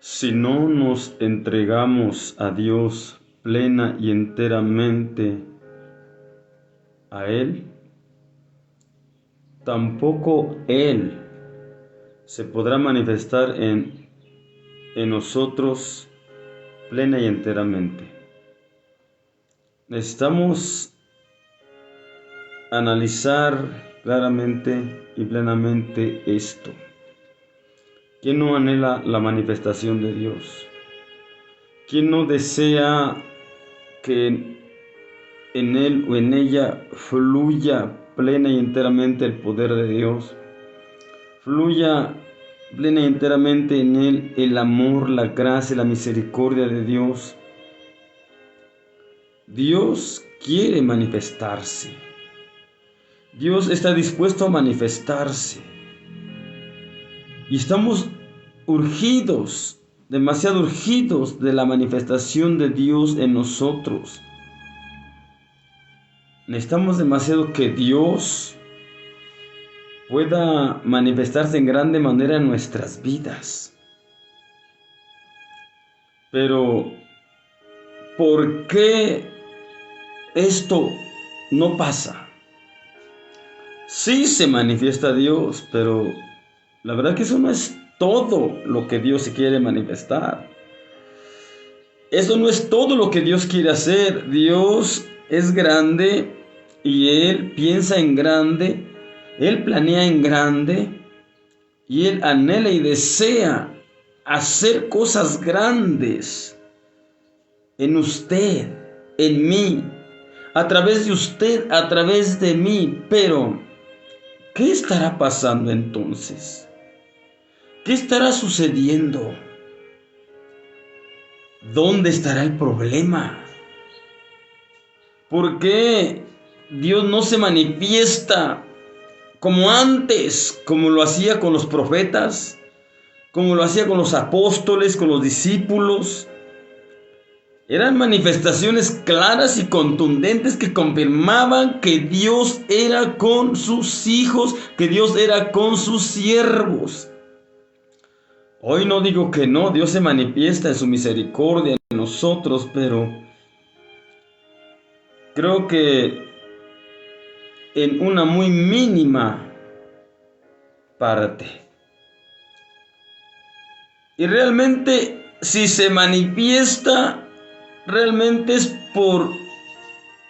Si no nos entregamos a Dios plena y enteramente a Él, tampoco Él se podrá manifestar en nosotros plena y enteramente. Necesitamos analizar claramente y plenamente esto. ¿Quién no anhela la manifestación de Dios? ¿Quién no desea que en él o en ella fluya plena y enteramente el poder de Dios? Fluya plena y enteramente en él el amor, la gracia, la misericordia de Dios. Dios quiere manifestarse. Dios está dispuesto a manifestarse. Y estamos urgidos, demasiado urgidos de la manifestación de Dios en nosotros. Necesitamos demasiado que Dios pueda manifestarse en grande manera en nuestras vidas. Pero, ¿por qué esto no pasa? Sí se manifiesta Dios, pero la verdad que eso no es todo lo que Dios se quiere manifestar. Eso no es todo lo que Dios quiere hacer. Dios es grande y Él piensa en grande, Él planea en grande y Él anhela y desea hacer cosas grandes en usted, en mí, a través de usted, a través de mí. Pero, ¿qué estará pasando entonces? ¿Qué estará sucediendo? ¿Dónde estará el problema? ¿Por qué Dios no se manifiesta como antes, como lo hacía con los profetas, como lo hacía con los apóstoles, con los discípulos? Eran manifestaciones claras y contundentes que confirmaban que Dios era con sus hijos, que Dios era con sus siervos. Hoy no digo que no, Dios se manifiesta en su misericordia en nosotros, pero creo que en una muy mínima parte. Y realmente, si se manifiesta, realmente es por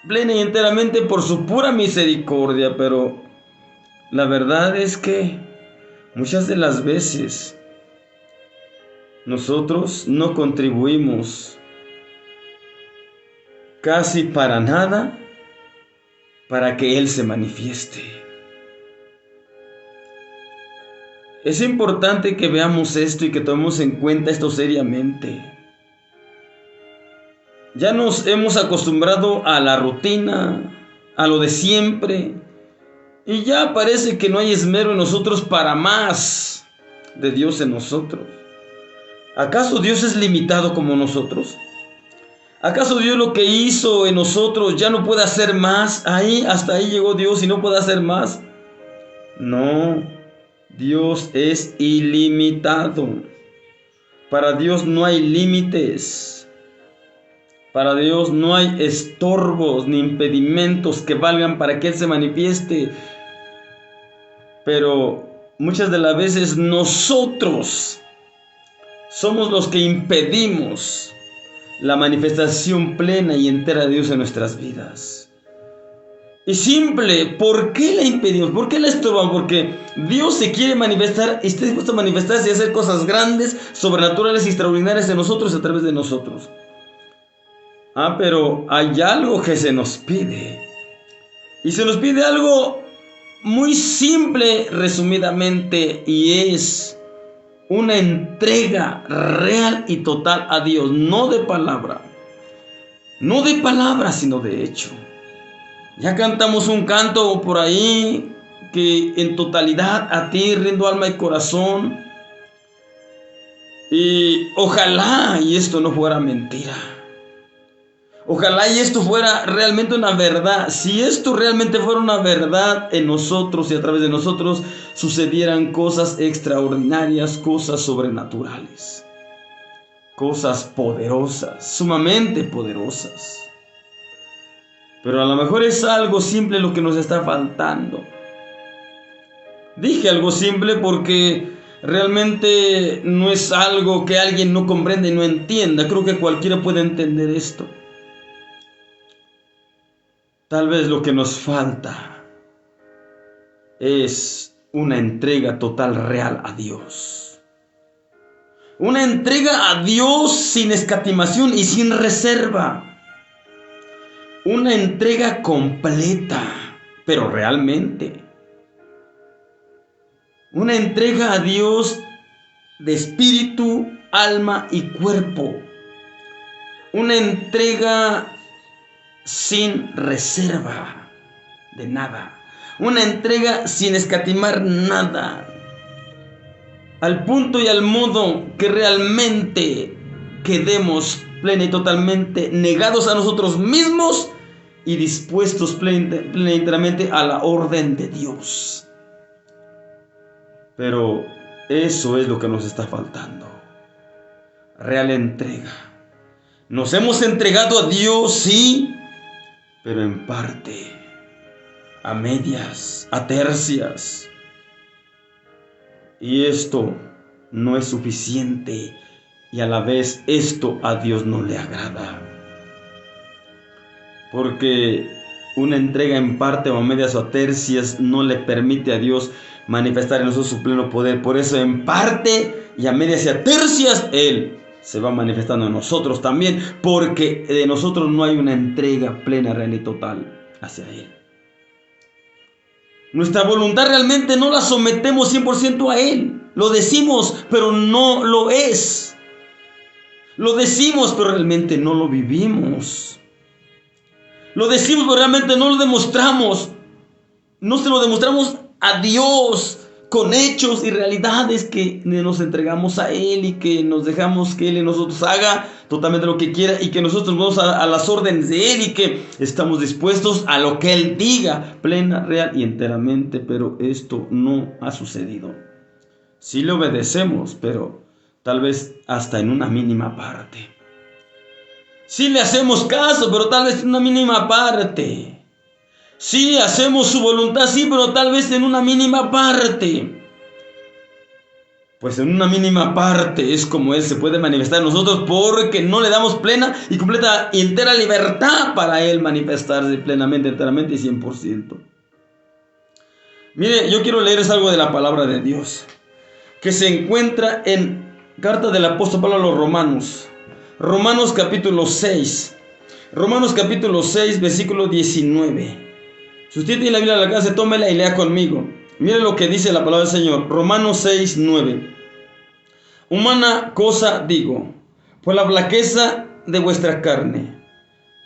plena y enteramente por su pura misericordia, pero la verdad es que muchas de las veces nosotros no contribuimos casi para nada para que Él se manifieste. Es importante que veamos esto y que tomemos en cuenta esto seriamente. Ya nos hemos acostumbrado a la rutina, a lo de siempre, y ya parece que no hay esmero en nosotros para más de Dios en nosotros. ¿Acaso Dios es limitado como nosotros? ¿Acaso Dios lo que hizo en nosotros ya no puede hacer más? Hasta ahí llegó Dios y no puede hacer más. No, Dios es ilimitado. Para Dios no hay límites. Para Dios no hay estorbos ni impedimentos que valgan para que Él se manifieste. Pero muchas de las veces nosotros somos los que impedimos la manifestación plena y entera de Dios en nuestras vidas. Y simple, ¿por qué la impedimos? ¿Por qué la estorbamos? Porque Dios se quiere manifestar y está dispuesto a manifestarse y hacer cosas grandes, sobrenaturales y extraordinarias en nosotros a través de nosotros. Pero hay algo que se nos pide. Y se nos pide algo muy simple, resumidamente, y es una entrega real y total a Dios, no de palabra, sino de hecho. Ya cantamos un canto por ahí que en totalidad a ti rindo alma y corazón, y ojalá y esto no fuera mentira. Ojalá y esto fuera realmente una verdad. Si esto realmente fuera una verdad en nosotros y a través de nosotros sucedieran cosas extraordinarias, cosas sobrenaturales. cosas poderosas, sumamente poderosas. Pero a lo mejor es algo simple lo que nos está faltando. Dije algo simple porque realmente no es algo que alguien no comprenda y no entienda. Creo que cualquiera puede entender esto. Tal vez lo que nos falta es una entrega total, real a Dios. Una entrega a Dios sin escatimación y sin reserva. Una entrega completa, pero realmente. Una entrega a Dios de espíritu, alma y cuerpo. Una entrega sin reserva de nada. Una entrega sin escatimar nada. Al punto y al modo que realmente quedemos plena y totalmente negados a nosotros mismos y dispuestos plenamente a la orden de Dios. Pero eso es lo que nos está faltando. Real entrega. Nos hemos entregado a Dios, sí, pero en parte, a medias, a tercias. Y esto no es suficiente y a la vez esto a Dios no le agrada. Porque una entrega en parte o a medias o a tercias no le permite a Dios manifestar en nosotros su pleno poder. Por eso en parte y a medias y a tercias Él se va manifestando en nosotros también, porque de nosotros no hay una entrega plena, real y total hacia Él. Nuestra voluntad realmente no la sometemos 100% a Él. Lo decimos, pero no lo es. Lo decimos, pero realmente no lo vivimos. Lo decimos, pero realmente no lo demostramos. No se lo demostramos a Dios con hechos y realidades, que nos entregamos a Él y que nos dejamos que Él en nosotros haga totalmente lo que quiera, y que nosotros vamos a las órdenes de Él y que estamos dispuestos a lo que Él diga, plena, real y enteramente. Pero esto no ha sucedido. Sí le obedecemos, pero tal vez hasta en una mínima parte. Sí le hacemos caso, pero tal vez en una mínima parte. Sí, hacemos su voluntad, sí, pero tal vez en una mínima parte. Pues en una mínima parte es como Él se puede manifestar en nosotros, porque no le damos plena y completa y entera libertad para Él manifestarse plenamente, enteramente y 100%. Mire, yo quiero leerles algo de la palabra de Dios, que se encuentra en carta del apóstol Pablo a los Romanos. Romanos capítulo 6. Romanos capítulo 6, versículo 19. Si usted tiene la Biblia en la casa, tómela y lea conmigo. Mire lo que dice la palabra del Señor. Romanos 6, 9. Humana cosa digo, por la flaqueza de vuestra carne,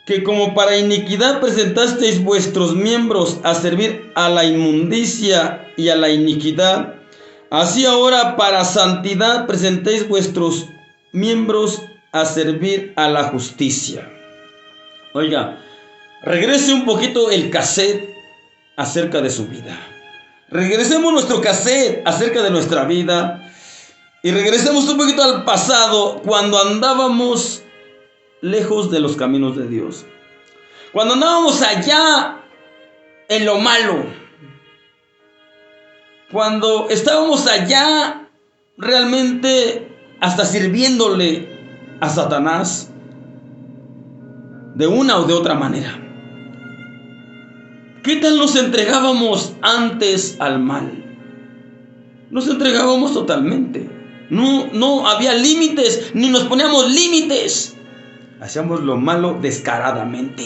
que como para iniquidad presentasteis vuestros miembros a servir a la inmundicia y a la iniquidad, así ahora para santidad presentéis vuestros miembros a servir a la justicia. Oiga, regrese un poquito el cassette acerca de su vida. Regresemos nuestro cassette acerca de nuestra vida y regresemos un poquito al pasado, cuando andábamos lejos de los caminos de Dios. Cuando andábamos allá en lo malo. Cuando estábamos allá realmente hasta sirviéndole a Satanás de una o de otra manera. ¿Qué tal nos entregábamos antes al mal? Nos entregábamos totalmente. No había límites, ni nos poníamos límites. Hacíamos lo malo descaradamente.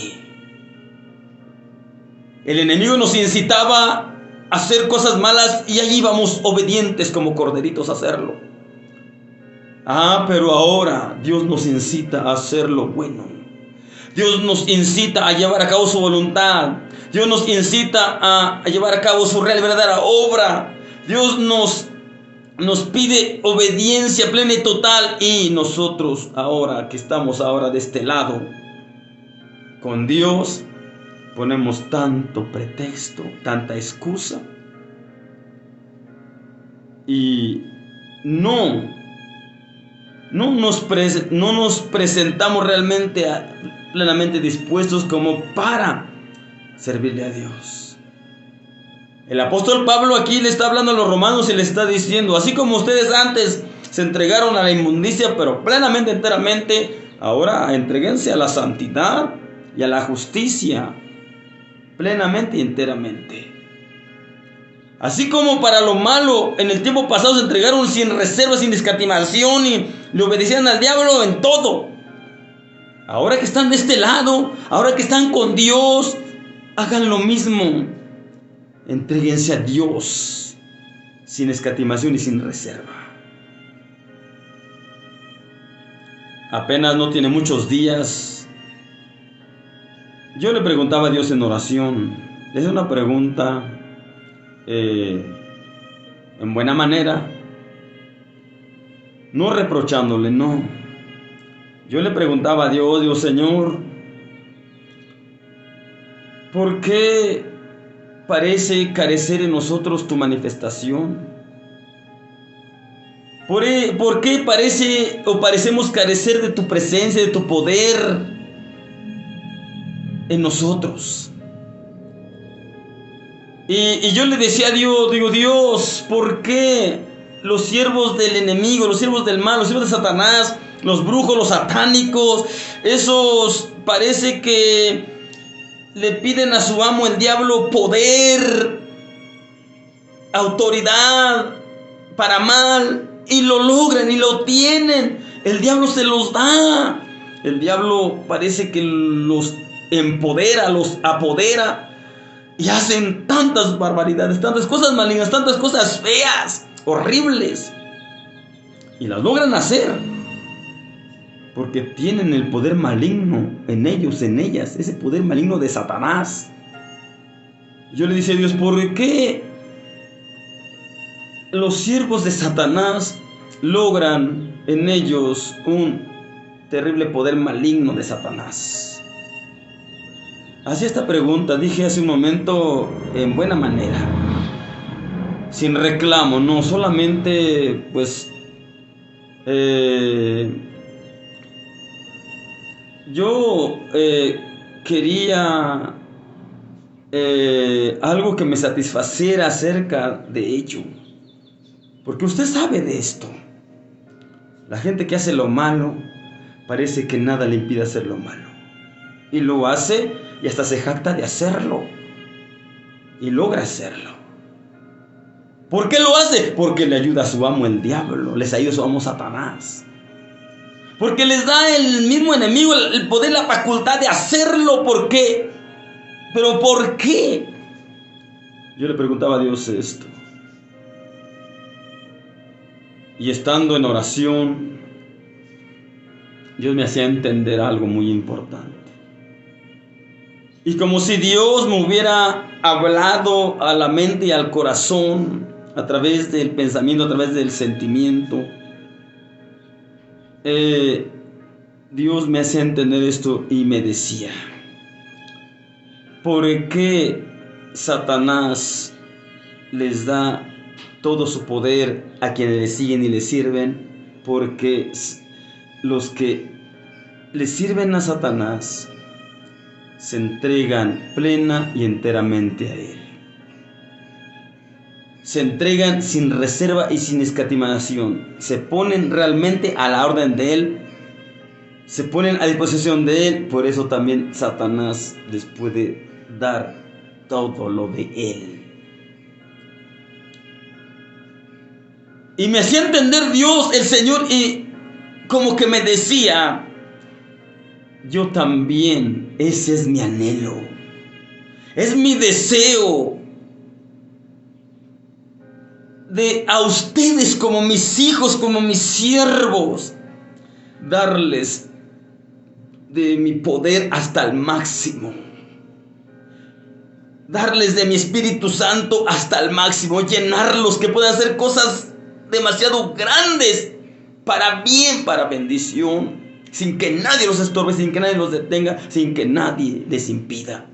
El enemigo nos incitaba a hacer cosas malas y allí íbamos obedientes como corderitos a hacerlo. Pero ahora Dios nos incita a hacer lo bueno. Dios nos incita a llevar a cabo su voluntad. Dios nos incita a llevar a cabo su real y verdadera obra. Dios nos pide obediencia plena y total. Y nosotros ahora que estamos ahora de este lado con Dios, ponemos tanto pretexto, tanta excusa. Y no no nos presentamos realmente plenamente dispuestos como para servirle a Dios. El apóstol Pablo aquí le está hablando a los romanos y le está diciendo, así como ustedes antes se entregaron a la inmundicia, pero plenamente, enteramente, ahora entréguense a la santidad y a la justicia, plenamente y enteramente. Así como para lo malo en el tiempo pasado se entregaron sin reserva, sin escatimación y le obedecían al diablo en todo. Ahora que están de este lado, ahora que están con Dios, hagan lo mismo. Entréguense a Dios sin escatimación y sin reserva. Apenas no tiene muchos días, yo le preguntaba a Dios en oración. Le hice una pregunta en buena manera, no reprochándole, no. Yo le preguntaba a Dios, Señor, ¿por qué parece carecer en nosotros tu manifestación? ¿Por qué parecemos carecer de tu presencia, de tu poder en nosotros? Y yo le decía a Dios, digo, Dios, ¿por qué los siervos del enemigo, los siervos del mal, los siervos de Satanás, los brujos, los satánicos, esos parece que le piden a su amo el diablo poder, autoridad para mal, y lo logran y lo tienen? El diablo se los da. El diablo parece que los empodera, los apodera, y hacen tantas barbaridades, tantas cosas malignas, tantas cosas feas, horribles, y las logran hacer porque tienen el poder maligno en ellos, en ellas, ese poder maligno de Satanás. Yo le dije a Dios, ¿por qué los siervos de Satanás logran en ellos un terrible poder maligno de Satanás? Hacía esta pregunta, dije hace un momento, en buena manera, sin reclamo, no solamente pues yo quería algo que me satisfaciera acerca de ello, porque usted sabe de esto. La gente que hace lo malo, parece que nada le impide hacer lo malo, y lo hace y hasta se jacta de hacerlo y logra hacerlo. ¿Por qué lo hace? Porque le ayuda a su amo el diablo, les ayuda a su amo Satanás, porque les da el mismo enemigo el poder, la facultad de hacerlo. ¿Por qué? ¿Pero por qué? Yo le preguntaba a Dios esto, y estando en oración, Dios me hacía entender algo muy importante. Y como si Dios me hubiera hablado a la mente y al corazón a través del pensamiento, a través del sentimiento, Dios me hacía entender esto y me decía, ¿por qué Satanás les da todo su poder a quienes le siguen y le sirven? Porque los que le sirven a Satanás se entregan plena y enteramente a él. Se entregan sin reserva y sin escatimación. Se ponen realmente a la orden de él. Se ponen a disposición de él. Por eso también Satanás les puede dar todo lo de él. Y me hacía entender Dios, el Señor, y como que me decía, yo también, ese es mi anhelo, es mi deseo, de a ustedes como mis hijos, como mis siervos, darles de mi poder hasta el máximo, darles de mi Espíritu Santo hasta el máximo, llenarlos, que puedan hacer cosas demasiado grandes, para bien, para bendición, sin que nadie los estorbe, sin que nadie los detenga, sin que nadie les impida.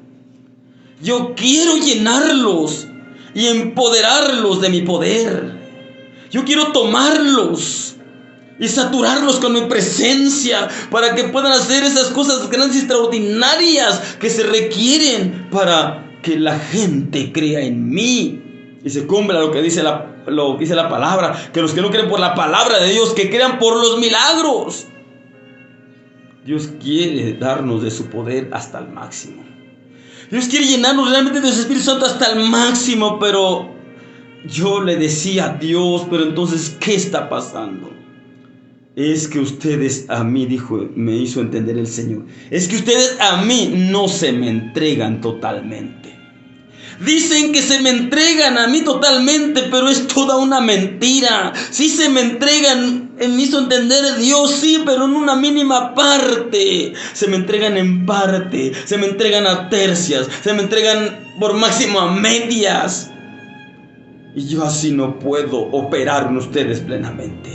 Yo quiero llenarlos y empoderarlos de mi poder. Yo quiero tomarlos y saturarlos con mi presencia para que puedan hacer esas cosas grandes y extraordinarias que se requieren para que la gente crea en mí y se cumpla lo que dice la palabra, que los que no creen por la palabra de Dios, que crean por los milagros. Dios quiere darnos de su poder hasta el máximo. Dios quiere llenarnos realmente de su Espíritu Santo hasta el máximo, pero yo le decía a Dios, pero entonces, ¿qué está pasando? Es que ustedes a mí, me hizo entender el Señor, es que ustedes a mí no se me entregan totalmente. Dicen que se me entregan a mí totalmente, pero es toda una mentira. Sí se me entregan, me hizo entender Dios, sí, pero en una mínima parte. Se me entregan en parte, se me entregan a tercias, se me entregan por máximo a medias. Y yo así no puedo operar en ustedes plenamente.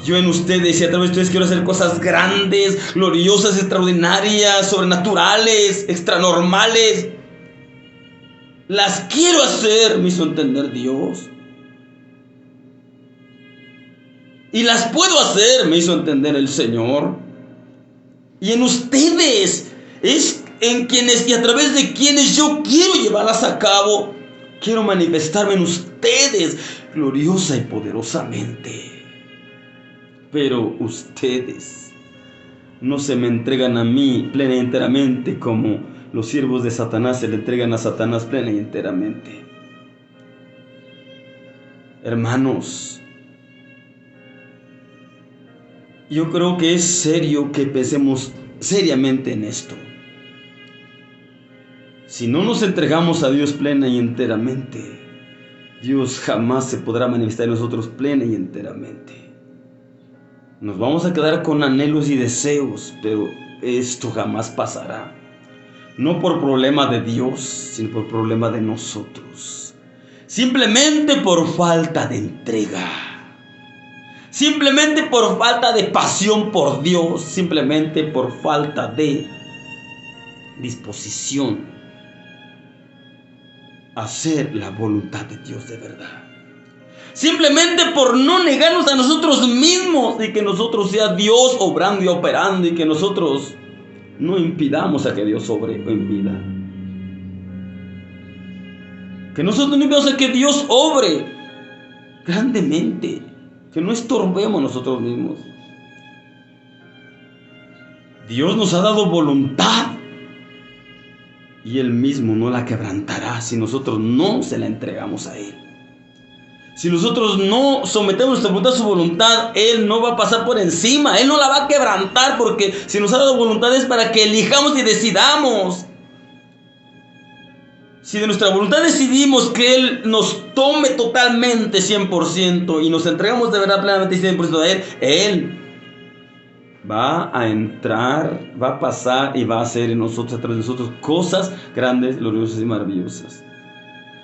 Yo en ustedes y a través de ustedes quiero hacer cosas grandes, gloriosas, extraordinarias, sobrenaturales, extranormales. Las quiero hacer, me hizo entender Dios. Y las puedo hacer, me hizo entender el Señor. Y en ustedes es en quienes y a través de quienes yo quiero llevarlas a cabo. Quiero manifestarme en ustedes gloriosa y poderosamente. Pero ustedes no se me entregan a mí plena y enteramente como los siervos de Satanás se le entregan a Satanás plena y enteramente. Hermanos, yo creo que es serio que pensemos seriamente en esto. Si no nos entregamos a Dios plena y enteramente, Dios jamás se podrá manifestar en nosotros plena y enteramente. Nos vamos a quedar con anhelos y deseos, pero esto jamás pasará. No por problema de Dios, sino por problema de nosotros. Simplemente por falta de entrega. Simplemente por falta de pasión por Dios. Simplemente por falta de disposición a hacer la voluntad de Dios de verdad. Simplemente por no negarnos a nosotros mismos y que nosotros sea Dios obrando y operando y que nosotros no impidamos a que Dios obre en vida. Que nosotros no impidamos a que Dios obre grandemente. Que no estorbemos nosotros mismos. Dios nos ha dado voluntad y Él mismo no la quebrantará si nosotros no se la entregamos a Él. Si nosotros no sometemos nuestra voluntad a su voluntad, Él no va a pasar por encima. Él no la va a quebrantar, porque si nos ha dado voluntad es para que elijamos y decidamos. Si de nuestra voluntad decidimos que Él nos tome totalmente 100% y nos entregamos de verdad plenamente 100% a Él va a entrar, va a pasar y va a hacer en nosotros, a través de nosotros, cosas grandes, gloriosas y maravillosas.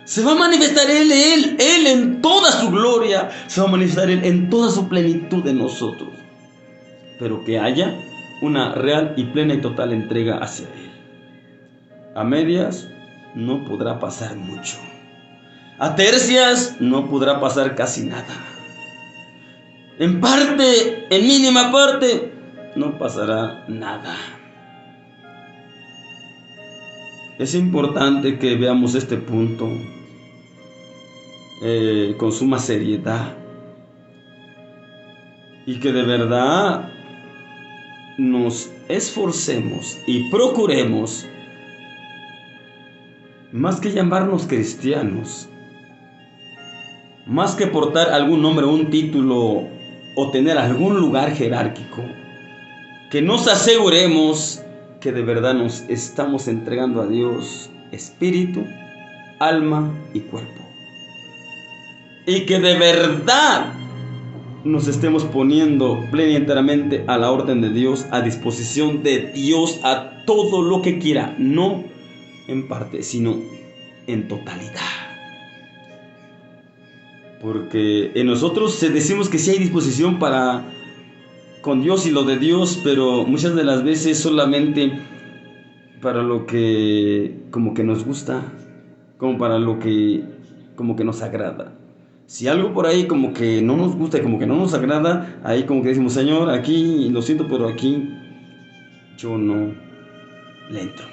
Se va a manifestar Él en toda su gloria. Se va a manifestar Él en toda su plenitud en nosotros. Pero que haya una real y plena y total entrega hacia Él. A medias no podrá pasar mucho. A tercias no podrá pasar casi nada. En parte, en mínima parte, no pasará nada. Es importante que veamos este punto con suma seriedad y que de verdad nos esforcemos y procuremos, más que llamarnos cristianos, más que portar algún nombre, un título o tener algún lugar jerárquico, que nos aseguremos que de verdad nos estamos entregando a Dios espíritu, alma y cuerpo. Y que de verdad nos estemos poniendo plena y enteramente a la orden de Dios, a disposición de Dios, a todo lo que quiera, no en parte, sino en totalidad. Porque en nosotros decimos que sí hay disposición para con Dios y lo de Dios, pero muchas de las veces solamente para lo que como que nos gusta, como para lo que como que nos agrada. Si algo por ahí como que no nos gusta, como que no nos agrada, ahí como que decimos, Señor, aquí lo siento, pero aquí yo no le entro.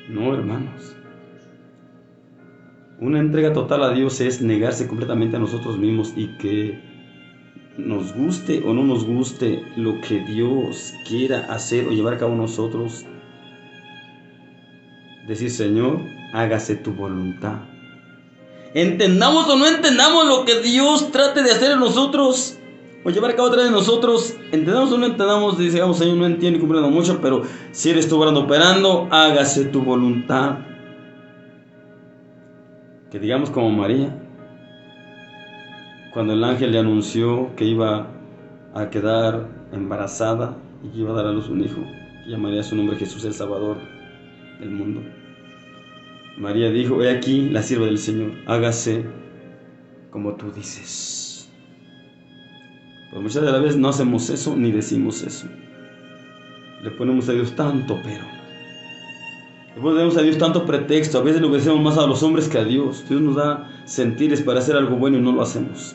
No, hermanos. Una entrega total a Dios es negarse completamente a nosotros mismos y que nos guste o no nos guste lo que Dios quiera hacer o llevar a cabo nosotros. Decir, Señor, hágase tu voluntad. Entendamos o no entendamos lo que Dios trate de hacer en nosotros o llevar a cabo a través de nosotros, entendamos o no entendamos, digamos, Señor, no entiendo y comprendo mucho, pero si eres tú operando, hágase tu voluntad. Que digamos como María, cuando el ángel le anunció que iba a quedar embarazada y que iba a dar a luz un hijo, que llamaría su nombre Jesús, el Salvador del mundo. María dijo, he aquí la sierva del Señor, hágase como tú dices. Pero muchas de las veces no hacemos eso ni decimos eso. Le ponemos a Dios tanto pero. Le ponemos a Dios tanto pretexto. A veces le obedecemos más a los hombres que a Dios. Dios nos da sentires para hacer algo bueno y no lo hacemos.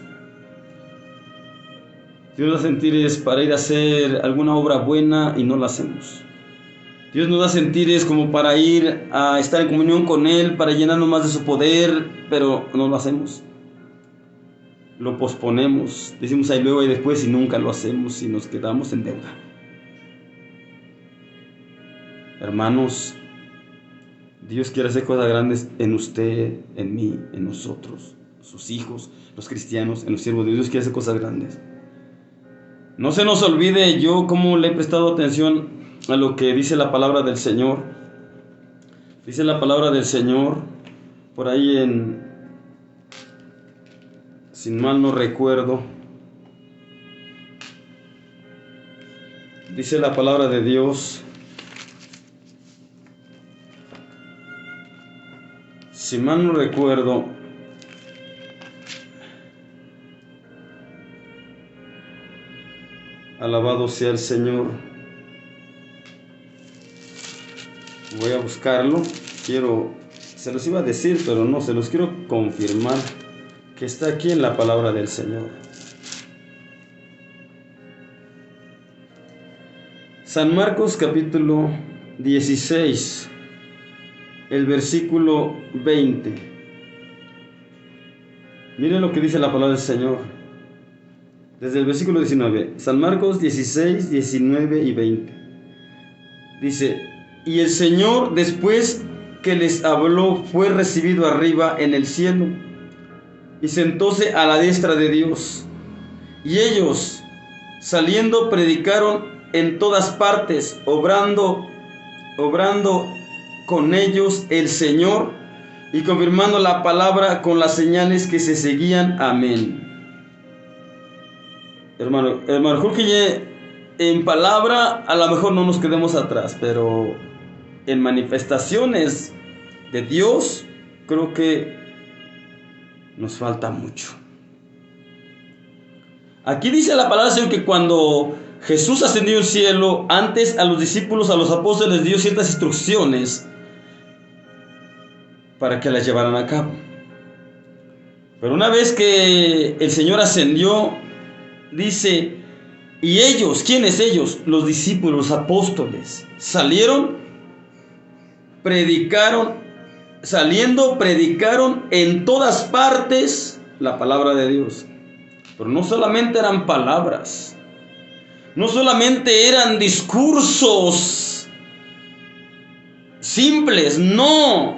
Dios nos da sentires para ir a hacer alguna obra buena y no la hacemos. Dios nos da sentires como para ir a estar en comunión con Él, para llenarnos más de su poder, pero no lo hacemos. Lo posponemos, decimos ahí luego y después y nunca lo hacemos y nos quedamos en deuda. Hermanos, Dios quiere hacer cosas grandes en usted, en mí, en nosotros, sus hijos, los cristianos, en los siervos de Dios. Dios quiere hacer cosas grandes. No se nos olvide, yo como le he prestado atención a lo que dice la palabra del Señor. Dice la palabra del Señor por ahí sin mal no recuerdo, dice la palabra de Dios, si mal no recuerdo, alabado sea el Señor. Voy a buscarlo, se los iba a decir, pero no, se los quiero confirmar que está aquí en la palabra del Señor. San Marcos capítulo 16, el versículo 20. Miren lo que dice la palabra del Señor. Desde el versículo 19, San Marcos 16, 19 y 20. Dice, y el Señor después que les habló fue recibido arriba en el cielo y sentóse a la diestra de Dios. Y ellos, saliendo, predicaron en todas partes, obrando con ellos el Señor y confirmando la palabra con las señales que se seguían. Amén. Hermano Jorge, en palabra a lo mejor no nos quedemos atrás, pero en manifestaciones de Dios creo que nos falta mucho. Aquí dice la palabra del Señor que cuando Jesús ascendió al cielo, antes a los discípulos, a los apóstoles les dio ciertas instrucciones para que las llevaran a cabo. Pero una vez que el Señor ascendió, dice, y ellos, ¿quiénes ellos? Los discípulos, los apóstoles, salieron, predicaron en todas partes la palabra de Dios. Pero no solamente eran palabras, no solamente eran discursos simples, no.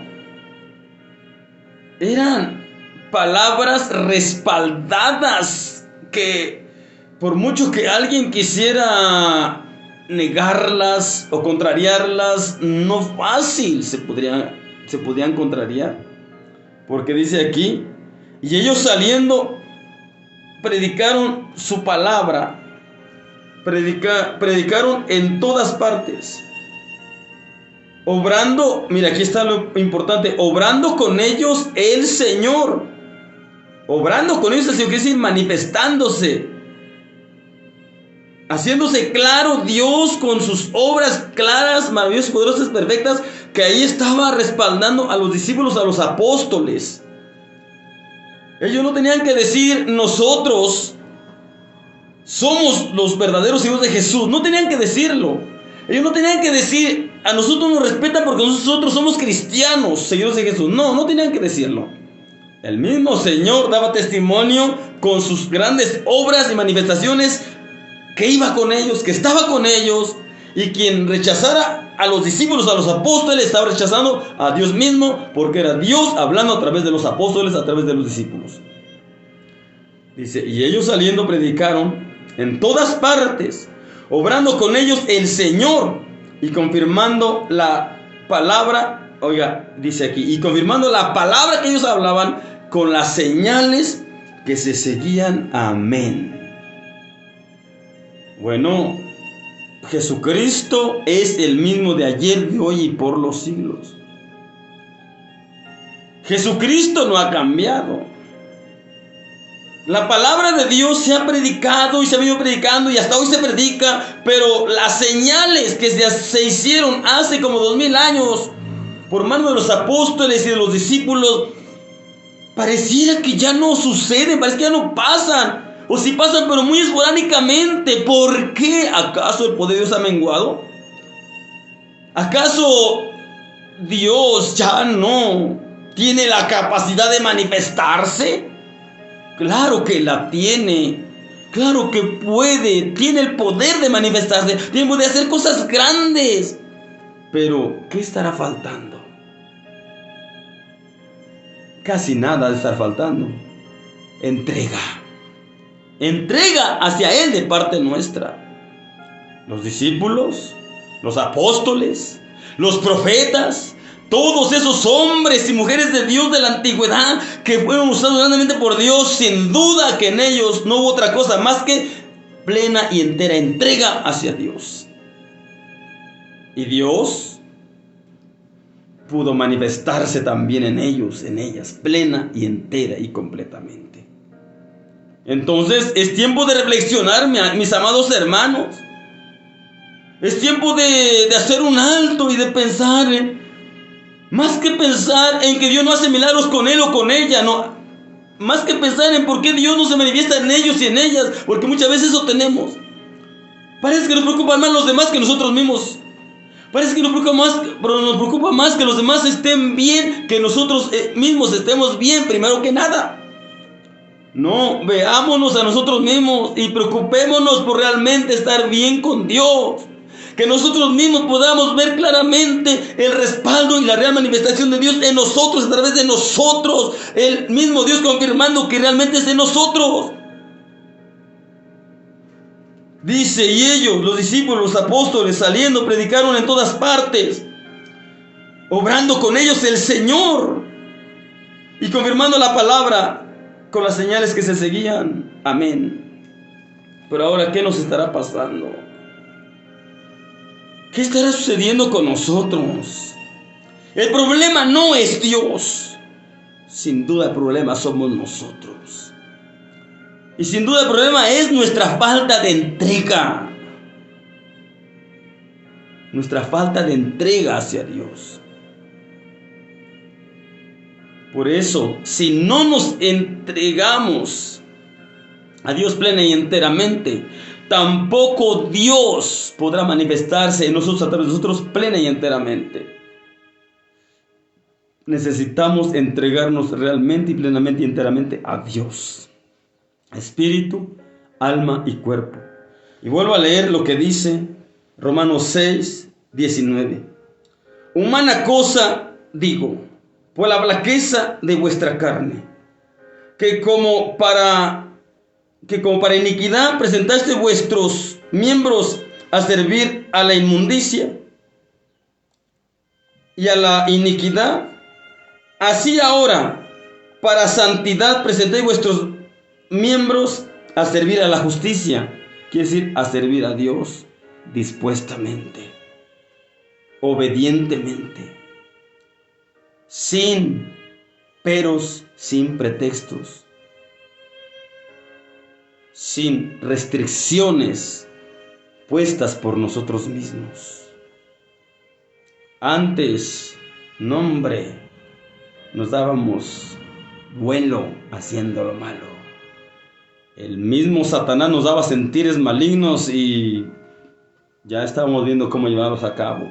Eran palabras respaldadas que por mucho que alguien quisiera negarlas o contrariarlas, no fácil se podían contrariar. Porque dice aquí, y ellos saliendo predicaron su palabra, predicaron en todas partes, obrando, mira, aquí está lo importante, obrando con ellos el Señor. Obrando con ellos el Señor, quiere decir manifestándose, haciéndose claro Dios con sus obras claras, maravillosas, poderosas, perfectas, que ahí estaba respaldando a los discípulos, a los apóstoles. Ellos no tenían que decir nosotros somos los verdaderos hijos de Jesús. No tenían que decirlo. Ellos no tenían que decir a nosotros nos respetan porque nosotros somos cristianos, seguidores de Jesús. No, no tenían que decirlo. El mismo Señor daba testimonio con sus grandes obras y manifestaciones que iba con ellos, que estaba con ellos. Y quien rechazara a los discípulos, a los apóstoles, estaba rechazando a Dios mismo, porque era Dios hablando a través de los apóstoles, a través de los discípulos. Dice, y ellos saliendo predicaron en todas partes, obrando con ellos el Señor y confirmando la palabra, oiga, dice aquí, y confirmando la palabra que ellos hablaban con las señales que se seguían. Amén. Bueno, Jesucristo es el mismo de ayer, de hoy y por los siglos. Jesucristo no ha cambiado. La palabra de Dios se ha predicado y se ha venido predicando y hasta hoy se predica, pero las señales que se hicieron hace como 2000 años por mano de los apóstoles y de los discípulos, pareciera que ya no suceden, parece que ya no pasan, o si pasan pero muy esporádicamente. ¿Por qué? ¿Acaso el poder de Dios ha menguado? ¿Acaso Dios ya no tiene la capacidad de manifestarse? Claro que la tiene, claro que puede, tiene el poder de manifestarse, tiene el poder de hacer cosas grandes. Pero, ¿qué estará faltando? Casi nada de estar faltando. Entrega. Entrega hacia Él de parte nuestra. Los discípulos, los apóstoles, los profetas, todos esos hombres y mujeres de Dios de la antigüedad que fueron usados grandemente por Dios, sin duda que en ellos no hubo otra cosa más que plena y entera entrega hacia Dios. Y Dios pudo manifestarse también en ellos, en ellas, plena y entera y completamente. Entonces es tiempo de reflexionar, mis amados hermanos. Es tiempo de hacer un alto y de pensar, más que pensar en que Dios no hace milagros con él o con ella, no. Más que pensar en por qué Dios no se manifiesta en ellos y en ellas, porque muchas veces eso tenemos. Parece que nos preocupan más los demás que nosotros mismos. Parece que nos preocupa más que los demás estén bien, que nosotros mismos estemos bien primero que nada. No, veámonos a nosotros mismos y preocupémonos por realmente estar bien con Dios. Que nosotros mismos podamos ver claramente el respaldo y la real manifestación de Dios en nosotros, a través de nosotros. El mismo Dios confirmando que realmente es en nosotros. Dice, y ellos, los discípulos, los apóstoles, saliendo, predicaron en todas partes, obrando con ellos el Señor y confirmando la palabra con las señales que se seguían. Amén. Pero ahora, ¿qué nos estará pasando? ¿Qué estará sucediendo con nosotros? El problema no es Dios. Sin duda el problema somos nosotros. Y sin duda el problema es nuestra falta de entrega. Nuestra falta de entrega hacia Dios. Por eso, si no nos entregamos a Dios plena y enteramente, tampoco Dios podrá manifestarse en nosotros, a través de nosotros, plena y enteramente. Necesitamos entregarnos realmente y plenamente y enteramente a Dios. Espíritu, alma y cuerpo. Y vuelvo a leer lo que dice Romanos 6, 19. Humana cosa digo, por la flaqueza de vuestra carne, que como para iniquidad presentaste vuestros miembros a servir a la inmundicia y a la iniquidad, así ahora para santidad presentéis vuestros miembros a servir a la justicia, quiere decir a servir a Dios dispuestamente, obedientemente, sin peros, sin pretextos, sin restricciones puestas por nosotros mismos. Antes, nombre, nos dábamos duelo haciendo lo malo. El mismo Satanás nos daba sentires malignos y ya estábamos viendo cómo llevarlos a cabo.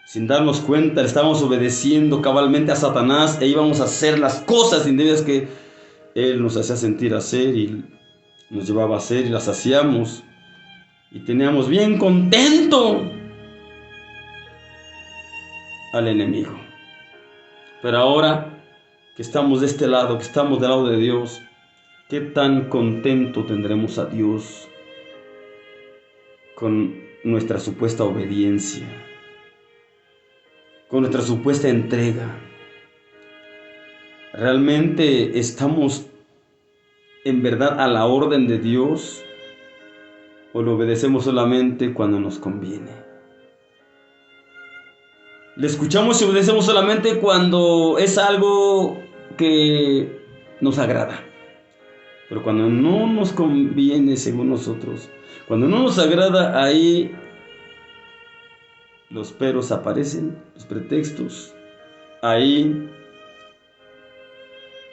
Sin darnos cuenta, le estábamos obedeciendo cabalmente a Satanás e íbamos a hacer las cosas indebidas que él nos hacía sentir hacer y nos llevaba a hacer y las hacíamos. Y teníamos bien contento al enemigo. Pero ahora que estamos de este lado, que estamos del lado de Dios, ¿qué tan contento tendremos a Dios con nuestra supuesta obediencia, con nuestra supuesta entrega? ¿Realmente estamos en verdad a la orden de Dios o lo obedecemos solamente cuando nos conviene? Le escuchamos y obedecemos solamente cuando es algo que nos agrada. Pero cuando no nos conviene según nosotros, cuando no nos agrada, ahí los peros aparecen, los pretextos. Ahí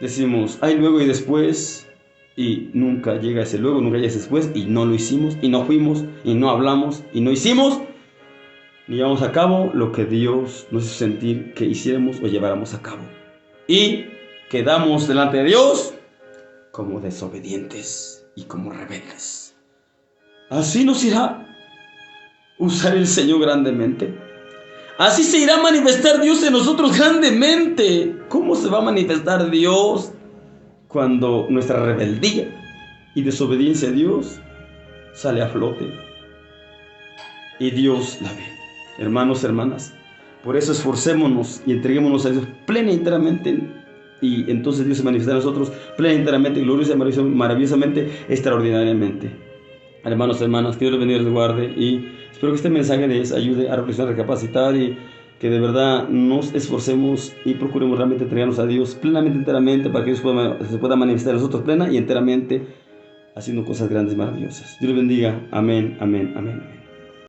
decimos, ay, luego y después, y nunca llega ese luego, nunca llega ese después, y no lo hicimos, y no fuimos, y no hablamos, y no hicimos, ni llevamos a cabo lo que Dios nos hizo sentir que hiciéramos o lleváramos a cabo. Y quedamos delante de Dios como desobedientes y como rebeldes. Así nos irá usar el Señor grandemente. Así se irá a manifestar Dios en nosotros grandemente. ¿Cómo se va a manifestar Dios? Cuando nuestra rebeldía y desobediencia a Dios sale a flote y Dios la ve. Hermanos, hermanas, por eso esforcémonos y entreguémonos a Dios plena y enteramente, y entonces Dios se manifestará en nosotros plena y enteramente, gloriosa, maravillosamente, extraordinariamente. Hermanos, hermanas, que Dios les bendiga y les guarde, y espero que este mensaje les ayude a reflexionar, a recapacitar, y que de verdad nos esforcemos y procuremos realmente entregarnos a Dios plenamente, enteramente, para que Dios se pueda manifestar en nosotros plena y enteramente, haciendo cosas grandes y maravillosas. Dios les bendiga. Amén, amén, amén, amén.